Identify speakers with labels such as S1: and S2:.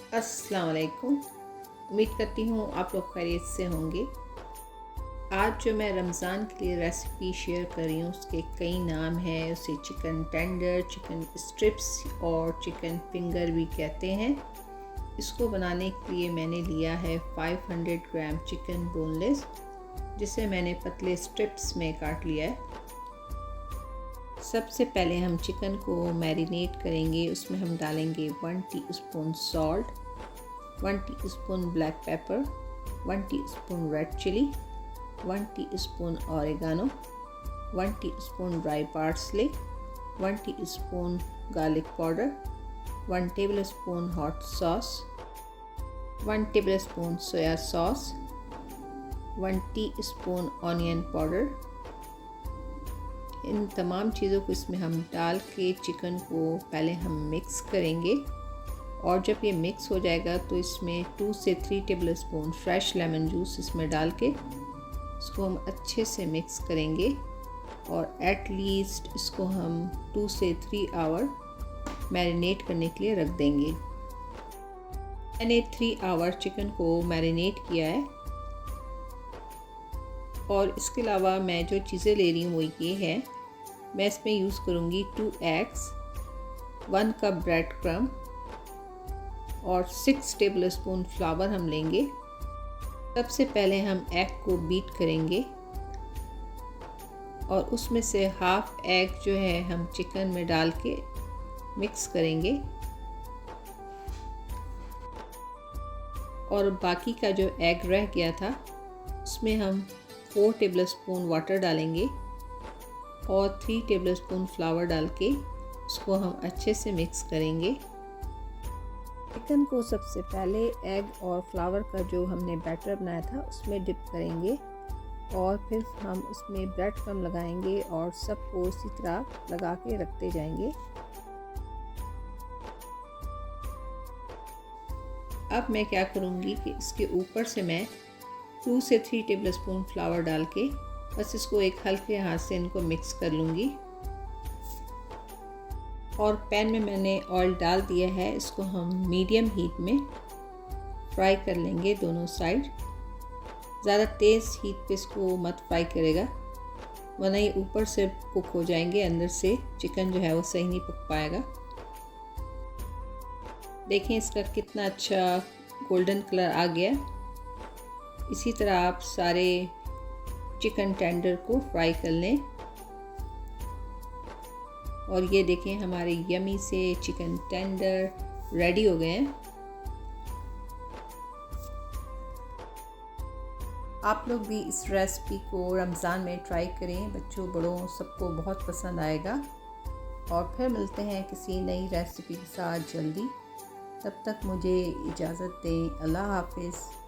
S1: अस्सलाम वालेकुम। उम्मीद करती हूँ आप लोग खैरियत से होंगे। आज जो मैं रमज़ान के लिए रेसिपी शेयर कर रही हूँ उसके कई नाम हैं। उसे चिकन टेंडर, चिकन स्ट्रिप्स और चिकन फिंगर भी कहते हैं। इसको बनाने के लिए मैंने लिया है 500 ग्राम चिकन बोनलेस, जिसे मैंने पतले स्ट्रिप्स में काट लिया है। सबसे पहले हम चिकन को मैरिनेट करेंगे। उसमें हम डालेंगे 1 teaspoon salt, 1 teaspoon black pepper, 1 teaspoon red chilli, 1 teaspoon oregano, 1 teaspoon dry parsley, 1 teaspoon garlic powder, 1 tablespoon hot sauce, 1 tablespoon soya sauce, 1 teaspoon onion powder. इन तमाम चीज़ों को इसमें हम डाल के चिकन को पहले हम मिक्स करेंगे, और जब ये मिक्स हो जाएगा तो इसमें 2 से 3 टेबलस्पून फ्रेश लेमन जूस इसमें डाल के इसको हम अच्छे से मिक्स करेंगे। और एट लीस्ट इसको हम 2 से 3 आवर मैरिनेट करने के लिए रख देंगे। मैंने 3 आवर चिकन को मैरिनेट किया है। और इसके अलावा मैं जो चीज़ें ले रही हूँ वो ये है। मैं इसमें यूज़ करूँगी 2 एग्स, 1 कप ब्रेड क्रम और 6 टेबलस्पून फ्लावर हम लेंगे। सबसे पहले हम एग को बीट करेंगे और उसमें से हाफ एग जो है हम चिकन में डाल के मिक्स करेंगे। और बाकी का जो एग रह गया था उसमें हम 4 टेबलस्पून वाटर डालेंगे और 3 टेबलस्पून फ्लावर डाल के उसको हम अच्छे से मिक्स करेंगे। चिकन को सबसे पहले एग और फ्लावर का जो हमने बैटर बनाया था उसमें डिप करेंगे और फिर हम उसमें ब्रेड क्रम्ब लगाएंगे और सबको इसी तरह लगा के रखते जाएंगे। अब मैं क्या करूँगी कि इसके ऊपर से मैं 2 से 3 टेबलस्पून फ्लावर डाल के बस इसको एक हल्के हाथ से इनको मिक्स कर लूँगी। और पैन में मैंने ऑयल डाल दिया है। इसको हम मीडियम हीट में फ्राई कर लेंगे दोनों साइड। ज़्यादा तेज़ हीट पे इसको मत फ्राई करेगा, वरना ये ऊपर से कुक हो जाएंगे, अंदर से चिकन जो है वो सही नहीं पक पाएगा। देखें इसका कितना अच्छा गोल्डन कलर आ गया। इसी तरह आप सारे चिकन टेंडर को फ्राई कर लें। और ये देखें हमारे यमी से चिकन टेंडर रेडी हो गए हैं। आप लोग भी इस रेसिपी को रमज़ान में ट्राई करें। बच्चों बड़ों सबको बहुत पसंद आएगा। और फिर मिलते हैं किसी नई रेसिपी के साथ जल्दी। तब तक मुझे इजाज़त दें। अल्लाह हाफ़िज़।